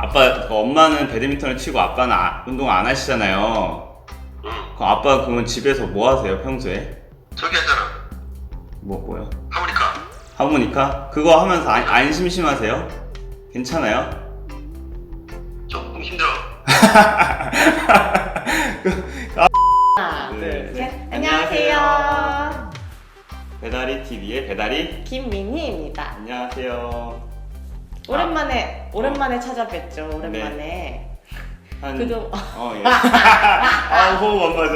아빠, 그 엄마는 배드민턴을 치고 아빠는 운동 안 하시잖아요. 응. 그럼 아빠 그러면 집에서 뭐 하세요, 평소에? 저기 하잖아. 뭐요? 하모니카. 하모니카? 그거 하면서 안 심심하세요? 괜찮아요? 조금 힘들어. 하나, 네. 둘, 셋. 안녕하세요. 안녕하세요. 배다리 TV의 배다리. 김민희입니다. 안녕하세요. 오랜만에 찾아뵙죠. 오랜만에. 한 어, 예. 아, 호흡 안 맞아.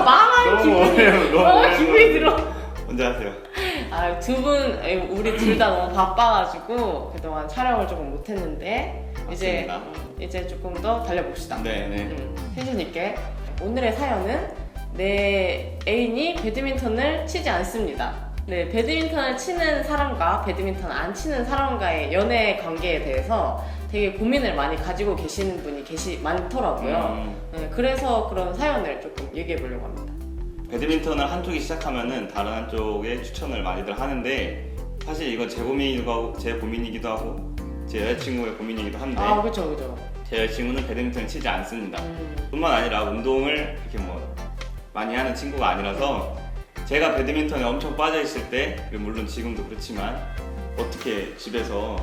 마음이 기분이 들어. 먼저 하세요. 두 분, 우리 둘 다 너무 바빠가지고 그동안 촬영을 조금 못했는데 맞습니다. 이제 조금 더 달려봅시다. 네. 텐션 있게. 오늘의 사연은 내 애인이 배드민턴을 치지 않습니다. 네, 배드민턴을 치는 사람과 배드민턴 안 치는 사람과의 연애 관계에 대해서 되게 고민을 많이 가지고 계시는 분이 많더라고요. 네, 그래서 그런 사연을 조금 얘기해 보려고 합니다. 배드민턴을 한쪽이 시작하면은 다른 한쪽에 추천을 많이들 하는데 사실 이건 제 고민이기도 하고 제 여자친구의 고민이기도 한데 그쵸. 제 여자친구는 배드민턴을 치지 않습니다. 뿐만 아니라 운동을 이렇게 뭐 많이 하는 친구가 아니라서 제가 배드민턴에 엄청 빠져있을 때 물론 지금도 그렇지만 어떻게 집에서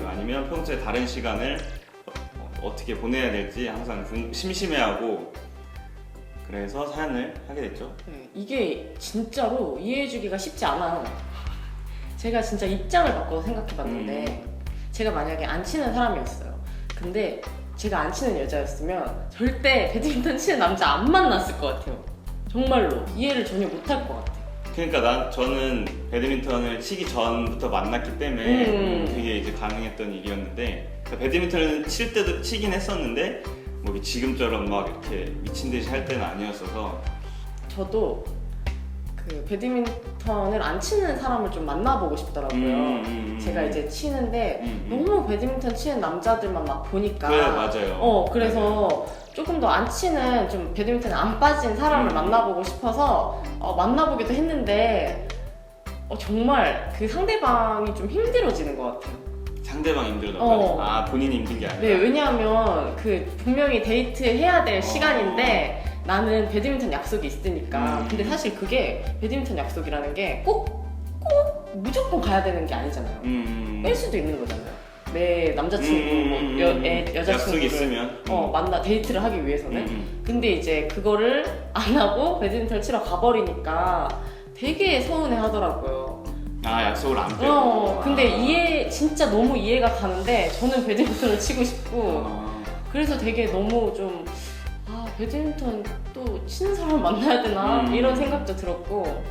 아니면 평소에 다른 시간을 어떻게 보내야 될지 항상 심심해하고 그래서 사연을 하게 됐죠. 네, 이게 진짜로 이해해주기가 쉽지 않아요. 제가 진짜 입장을 바꿔서 생각해봤는데 제가 만약에 안 치는 사람이었어요. 근데 제가 안 치는 여자였으면 절대 배드민턴 치는 남자 안 만났을 것 같아요. 정말로 이해를 전혀 못할 것 같아요. 그러니까 저는 배드민턴을 치기 전부터 만났기 때문에 되게 이제 가능했던 일이었는데 배드민턴을 칠 때도 치긴 했었는데 뭐 지금처럼 막 이렇게 미친 듯이 할 때는 아니었어서 저도 그 배드민턴을 안 치는 사람을 좀 만나보고 싶더라고요. 제가 이제 치는데 너무 배드민턴 치는 남자들만 막 보니까 그래, 맞아요. 그래서 조금 더 안 치는 좀 배드민턴에 안 빠진 사람을 만나보고 싶어서 만나보기도 했는데 정말 그 상대방이 좀 힘들어지는 것 같아요. 상대방 힘들다고요? 본인이 힘든 게 아니라. 네, 왜냐하면 그 분명히 데이트 해야 될 시간인데 나는 배드민턴 약속이 있으니까. 근데 사실 그게 배드민턴 약속이라는 게 꼭 무조건 가야 되는 게 아니잖아요. 뺄 수도 있는 거잖아요. 내 남자친구, 여자친구를 약속이 있으면 데이트를 하기 위해서는. 근데 이제 그거를 안 하고 배드민턴을 치러 가버리니까 되게 서운해 하더라고요. 약속을 안 빼고. 근데 진짜 너무 이해가 가는데 저는 배드민턴을 치고 싶고 그래서 되게 너무 좀 배드민턴 또 치는 사람 만나야 되나 이런 생각도 들었고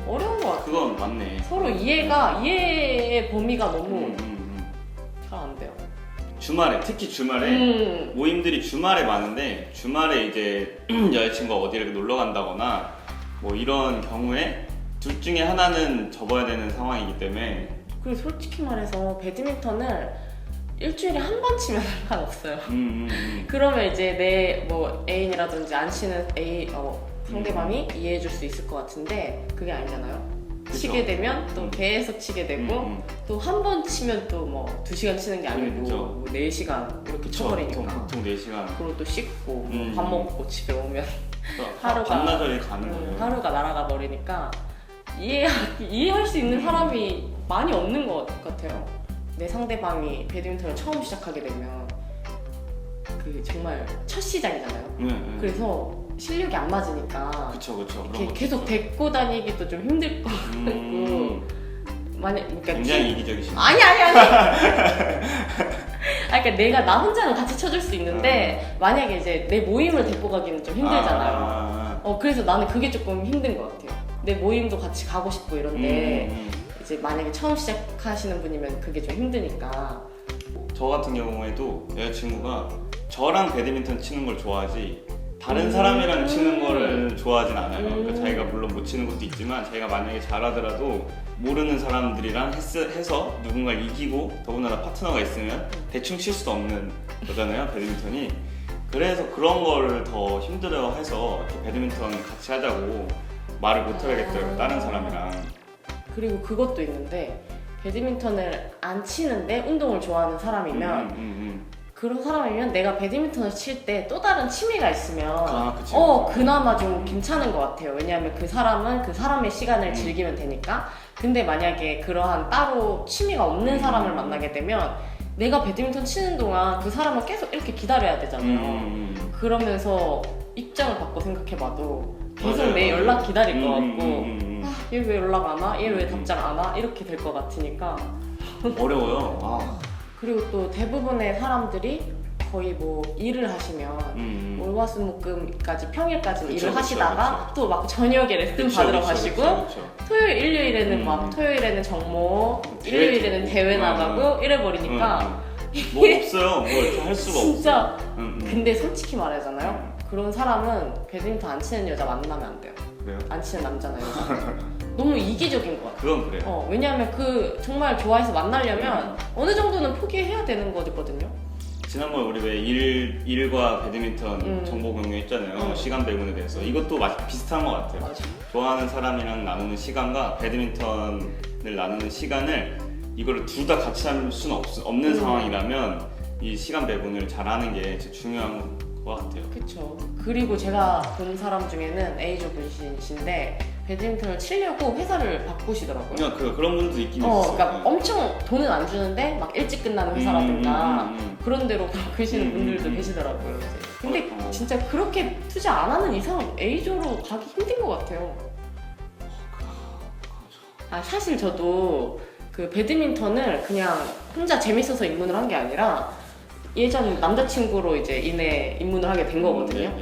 어려운 것 같아요. 그건 맞네. 서로 이해의 범위가 너무 잘 안 돼요. 특히 주말에 모임들이 주말에 많은데 주말에 이제 여자친구가 어디를 놀러 간다거나 뭐 이런 경우에 둘 중에 하나는 접어야 되는 상황이기 때문에. 그리고 솔직히 말해서 배드민턴을 일주일에 한 번 치면 상관없어요. 그러면 이제 내 뭐 애인이라든지 안 치는 상대방이 이해해줄 수 있을 것 같은데 그게 아니잖아요. 그쵸. 치게 되면 또 계속 치게 되고 또 한 번 치면 또 뭐 2시간 치는 게 아니고 그쵸. 뭐 4시간 이렇게 쳐버리니까 보통 4시간. 그리고 또 씻고 밥 먹고 집에 오면 하루가 반나절이 가는 거예요. 하루가 날아가 버리니까 이해할 수 있는 사람이 많이 없는 것 같아요. 내 상대방이 배드민턴을 처음 시작하게 되면 그 정말 첫 시작이잖아요. 그래서 실력이 안 맞으니까 그쵸. 이렇게 계속 데리고 다니기도 좀 힘들 것 같고 그러니까 굉장히 이기적이시네. 아니 그러니까 나 혼자는 같이 쳐줄 수 있는데 만약에 이제 내 모임을 데리고 가기는 좀 힘들잖아요. 그래서 나는 그게 조금 힘든 것 같아요. 내 모임도 같이 가고 싶고 이런데 이제 만약에 처음 시작하시는 분이면 그게 좀 힘드니까. 저 같은 경우에도 여자친구가 저랑 배드민턴 치는 걸 좋아하지 다른 사람이랑 치는 거를 좋아하진 않아요. 그러니까 자기가 물론 못 치는 것도 있지만 자기가 만약에 잘하더라도 모르는 사람들이랑 해서 누군가를 이기고 더군다나 파트너가 있으면 대충 칠 수도 없는 거잖아요, 배드민턴이. 그래서 그런 거를 더 힘들어해서 배드민턴 같이 하자고 말을 못 하겠더라고요, 다른 사람이랑. 그리고 그것도 있는데 배드민턴을 안 치는데 운동을 좋아하는 사람이면 그런 사람이면 내가 배드민턴을 칠 때 또 다른 취미가 있으면 그치. 그나마 좀 괜찮은 것 같아요. 왜냐하면 그 사람은 그 사람의 시간을 즐기면 되니까. 근데 만약에 그러한 따로 취미가 없는 사람을 만나게 되면 내가 배드민턴 치는 동안 그 사람을 계속 이렇게 기다려야 되잖아요. 그러면서 입장을 바꿔 생각해봐도 계속 맞아요, 내 맞아요. 연락 기다릴 것 같고 얘 왜 연락 안 와? 얘 왜 답장 안 와? 이렇게 될 것 같으니까. 어려워요. 그리고 또 대부분의 사람들이 거의 뭐 일을 하시면 월화수목금까지 평일까지 그쵸, 일을 그쵸, 하시다가 그쵸. 또 막 저녁에 레슨 받으러 가시고 토요일 일요일에는 막 토요일에는 정모, 일요일에는 대회 나가고 이래버리니까 뭐 없어요. 뭐 이렇게 할 수가 없어. 진짜 근데 솔직히 말하잖아요. 그런 사람은 배드민턴 안 치는 여자 만나면 안 돼요. 그래요? 안 치는 남자나 여자. 너무 이기적인 것 같아요. 그건 그래요. 왜냐하면 그 정말 좋아해서 만나려면 어느 정도는 포기해야 되는 거거든요. 지난번에 우리 왜 일과 배드민턴 정보 공유했잖아요. 시간 배분에 대해서. 이것도 비슷한 것 같아요. 맞아. 좋아하는 사람이랑 나누는 시간과 배드민턴을 나누는 시간을 이거를 둘 다 같이 할 수는 없는 상황이라면 이 시간 배분을 잘하는 게 진짜 중요한 것 같아요. 그쵸. 그리고 제가 본 사람 중에는 A조 분이신데 배드민턴을 치려고 회사를 바꾸시더라고요. 그냥 그런 분도 있긴 있어요. 그러니까 엄청 돈은 안 주는데 막 일찍 끝나는 회사라든가 그런 데로 바꾸시는 분들도 계시더라고요. 이제. 근데 진짜 그렇게 투자 안 하는 이상 A조로 가기 힘든 것 같아요. 사실 저도 그 배드민턴을 그냥 혼자 재밌어서 입문을 한 게 아니라 예전 남자친구로 이제 입문을 하게 된 거거든요.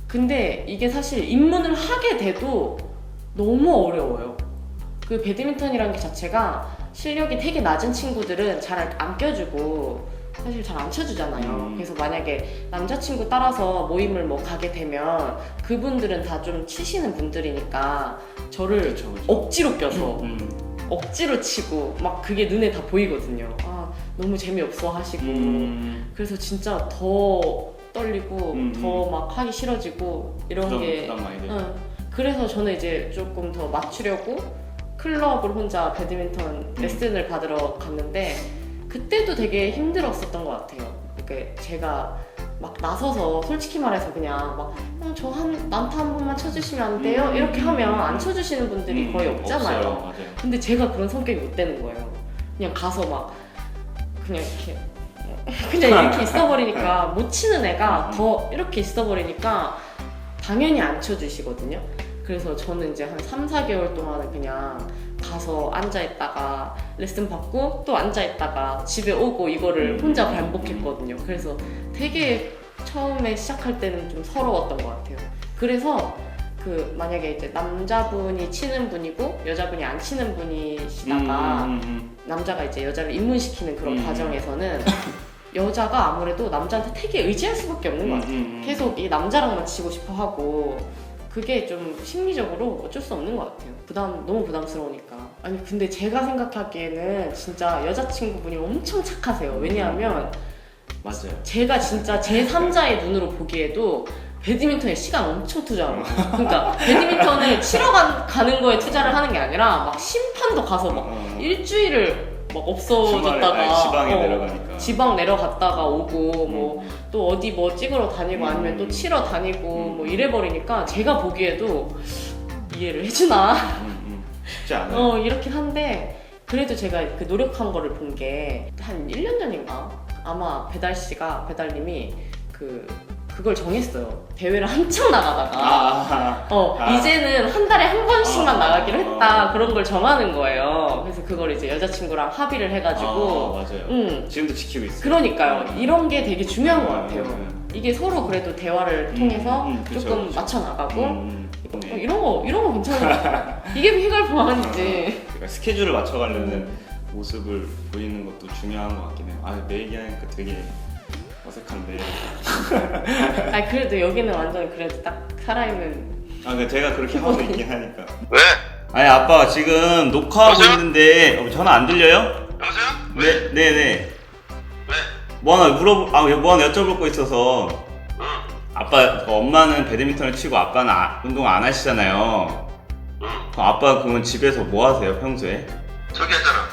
근데 이게 사실 입문을 하게 돼도 너무 어려워요. 그 배드민턴이라는 게 자체가 실력이 되게 낮은 친구들은 잘 안 껴주고 사실 잘 안 쳐주잖아요. 그래서 만약에 남자친구 따라서 모임을 뭐 가게 되면 그분들은 다 좀 치시는 분들이니까 저를 그쵸. 억지로 껴서 억지로 치고 막 그게 눈에 다 보이거든요. 너무 재미없어 하시고 그래서 진짜 더 떨리고 더 막 하기 싫어지고 이런 게 부담 많이 돼요. 그래서 저는 이제 조금 더 맞추려고 클럽을 혼자 배드민턴 레슨을 받으러 갔는데 그때도 되게 힘들었었던 것 같아요. 그러니까 제가 막 나서서 솔직히 말해서 그냥 막 난타 한 번만 쳐주시면 안 돼요? 이렇게 하면 안 쳐주시는 분들이 거의 없잖아요. 없어요. 맞아요. 근데 제가 그런 성격이 못 되는 거예요. 그냥 가서 막 그냥 이렇게 있어버리니까 못 치는 애가 더 이렇게 있어버리니까 당연히 안 쳐주시거든요. 그래서 저는 이제 한 3-4개월 동안은 그냥 가서 앉아있다가 레슨 받고 또 앉아있다가 집에 오고 이거를 혼자 반복했거든요. 그래서 되게 처음에 시작할 때는 좀 서러웠던 것 같아요. 그래서 만약에 이제 남자분이 치는 분이고 여자분이 안 치는 분이시다가 남자가 이제 여자를 입문시키는 그런 과정에서는 여자가 아무래도 남자한테 되게 의지할 수밖에 없는 것 같아요. 계속 이 남자랑만 치고 싶어 하고 그게 좀 심리적으로 어쩔 수 없는 것 같아요. 너무 부담스러우니까. 아니 근데 제가 생각하기에는 진짜 여자친구분이 엄청 착하세요. 왜냐하면 맞아요. 제가 진짜 제3자의 눈으로 보기에도 배드민턴에 시간 엄청 투자하고 그러니까 배드민턴을 치러 가는 거에 투자를 하는 게 아니라 막 심판도 가서 막 일주일을 막 없어졌다가 지방에 내려가니까 지방 내려갔다가 오고 뭐 또 어디 뭐 찍으러 다니고 아니면 또 치러 다니고 뭐 이래버리니까 제가 보기에도 이해를 해주나 쉽지 않아요. 이렇긴 한데 그래도 제가 그 노력한 거를 본 게 한 1년 전인가 아마 배달님이 그걸 정했어요. 대회를 한창 나가다가 이제는 한 달에 한 번씩만 나가기로 했다 그런 걸 정하는 거예요. 그래서 그걸 이제 여자친구랑 합의를 해가지고 맞아요. 지금도 지키고 있어요. 그러니까요. 이런 게 되게 중요한 것 같아요. 이게 서로 그래도 대화를 통해서 조금 그쵸. 맞춰 나가고 이런 거 괜찮은 것 같아요. 이게 해결 방안이지. 그러니까 스케줄을 맞춰가려는 모습을 보이는 것도 중요한 것 같긴 해요. 내 얘기하니까 되게 어색한데. 그래도 여기는 완전 그래도 딱 살아있는. 그러니까 제가 그렇게 하고 있긴 하니까. 왜? 아니 아빠 지금 녹화하고 여보세요? 있는데 전화 안 들려요? 여보세요? 네네. 왜? 뭐 하나 여쭤볼 거 있어서. 응. 아빠 엄마는 배드민턴을 치고 아빠는 운동 안 하시잖아요. 응. 그럼 아빠 그러면 집에서 뭐 하세요 평소에? 저기 하잖아.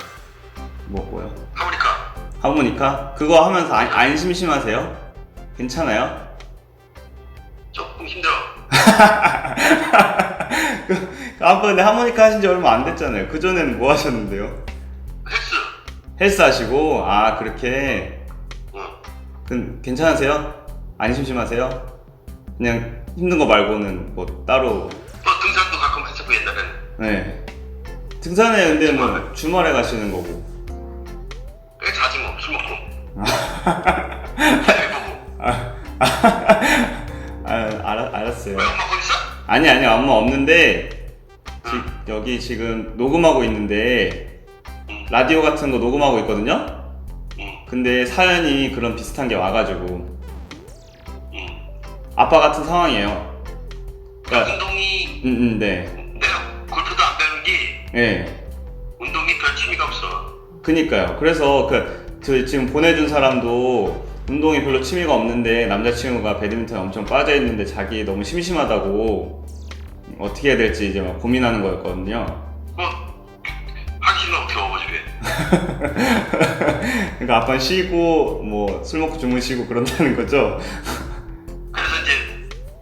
뭐요? 하모니카. 하모니카? 그거 하면서 안 심심하세요? 괜찮아요? 조금 힘들어. 아빠 근데 하모니카 하신 지 얼마 안 됐잖아요. 그전에는 뭐 하셨는데요? 헬스. 헬스 하시고? 아 그렇게? 응. 괜찮으세요? 안 심심하세요? 그냥 힘든 거 말고는 뭐 따로 등산도 가끔 했었고 옛날에는. 네 등산에 근데 뭐 주말에 가시는 거고 그래 자지 뭐 술 먹고. 텔레비 보고. 알았어요. 왜 엄마 거기 있어? 아니 엄마 없는데 여기 지금 녹음하고 있는데 라디오 같은 거 녹음하고 있거든요? 근데 사연이 그런 비슷한 게 와가지고 아빠 같은 상황이에요. 그러니까 운동이 네. 내가 골프도 안 배우는 게 네. 운동이 별 취미가 없어. 그니까요. 그래서 저 지금 보내준 사람도 운동이 별로 취미가 없는데 남자친구가 배드민턴에 엄청 빠져있는데 자기 너무 심심하다고 어떻게 해야 될지 이제 막 고민하는 거였거든요. 뭐 하기 싫으면 어떻게 업어주게. 그러니까 아빠는 쉬고 뭐 술 먹고 주무시고 그런다는 거죠. 그래서 이제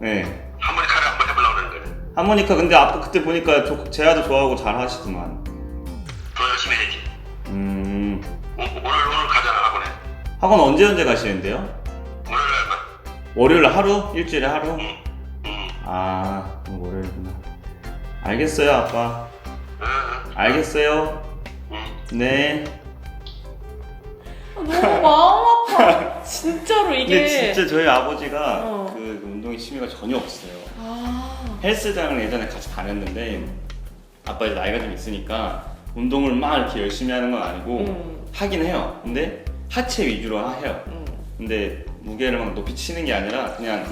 네. 하모니카를 한번 해보려고 그러는 거예요. 하모니카 근데 아빠 그때 보니까 재아도 좋아하고 잘 하시더만. 더 열심히 해야지. 오늘 가잖아 학원에. 학원 언제 가시는데요? 월요일 날만. 월요일 하루? 일주일에 하루? 응. 아 월요일구나. 알겠어요 아빠. 응. 알겠어요. 응. 네. 너무 마음 아파. 진짜로 이게. 근데 진짜 저희 아버지가 어. 그 운동에 취미가 전혀 없어요. 아. 헬스장을 예전에 같이 다녔는데 아빠 이제 나이가 좀 있으니까 운동을 막 이렇게 열심히 하는 건 아니고 하긴 해요. 근데 하체 위주로 해요. 근데 무게를 막 높이 치는 게 아니라 그냥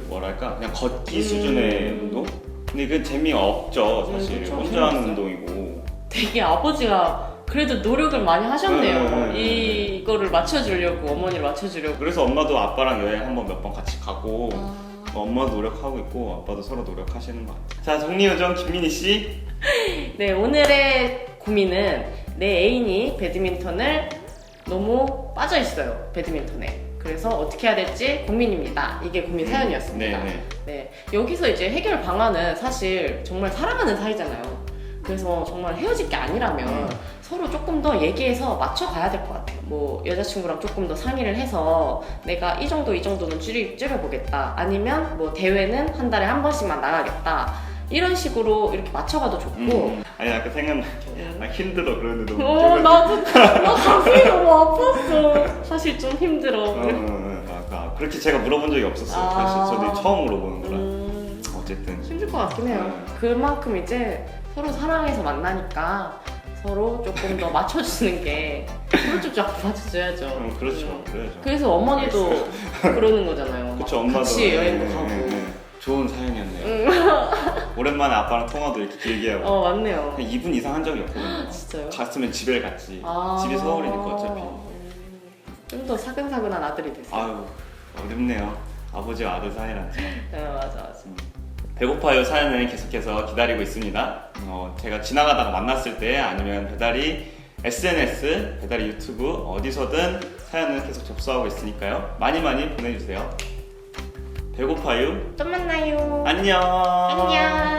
뭐랄까 그냥 걷기 수준의 운동? 근데 그 재미가 없죠 사실. 그쵸, 혼자 하는 재밌어요. 운동이고. 되게 아버지가 그래도 노력을 많이 하셨네요. 이거를 맞춰주려고, 어머니를 맞춰주려고. 그래서 엄마도 아빠랑 여행 한번 몇 번 같이 가고 엄마도 노력하고 있고 아빠도 서로 노력하시는 것 같아요. 자 정리요정 김민희 씨. 네, 오늘의 고민은 내 애인이 배드민턴을 너무 빠져있어요. 배드민턴에. 그래서 어떻게 해야 될지 고민입니다. 이게 고민 사연이었습니다. 네, 여기서 이제 해결 방안은 사실 정말 사랑하는 사이잖아요. 그래서 정말 헤어질 게 아니라면 서로 조금 더 얘기해서 맞춰가야 될 것 같아요. 뭐 여자친구랑 조금 더 상의를 해서 내가 이 정도는 줄여보겠다. 아니면 뭐 대회는 한 달에 한 번씩만 나가겠다. 이런 식으로 이렇게 맞춰가도 좋고. 아니 아까 생각나. 힘들어 그러는데 너무. 나도 나 가슴이 너무 아팠어. 사실 좀 힘들어. 그렇게 제가 물어본 적이 없었어요. 사실 저도 처음 물어보는 거라. 어쨌든 힘들 것 같긴 해요. 그만큼 이제 서로 사랑해서 만나니까 서로 조금 더 맞춰주는 게 오른쪽 자꾸 맞춰줘야죠. 그렇죠. 그래야죠. 그래서 어머니도 그러는 거잖아요. 그쵸, 엄마도. 같이 여행도 가고. 좋은 사연이었네요. 오랜만에 아빠랑 통화도 이렇게 길게 하고. 맞네요. 한 2분 이상 한 적이 없거든요. 진짜요? 갔으면 집에 갔지. 집이 서울이니까 어차피. 좀 더 사근사근한 아들이 됐어요. 아유 어렵네요. 아버지와 아들 사이란 참. 네, 맞아. 배고파요 사연을 계속해서 기다리고 있습니다. 제가 지나가다가 만났을 때 아니면 배달이 SNS, 배달이 유튜브 어디서든 사연을 계속 접수하고 있으니까요. 많이 보내주세요. 배고파요. 또 만나요. 안녕. 안녕.